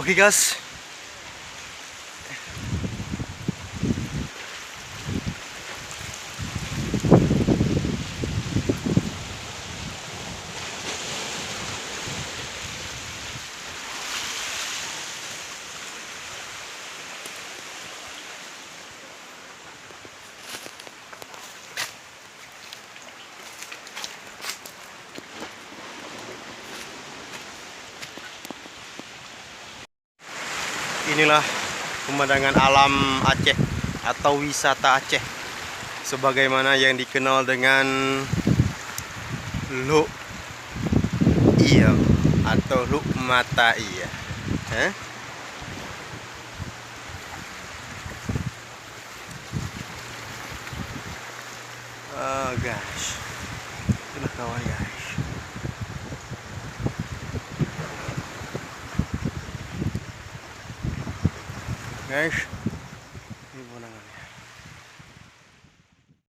Oke guys, inilah pemandangan alam Aceh atau wisata Aceh sebagaimana yang dikenal dengan Luk Iya atau Luk Mata Iya. Oh gosh, itulah kawan guys.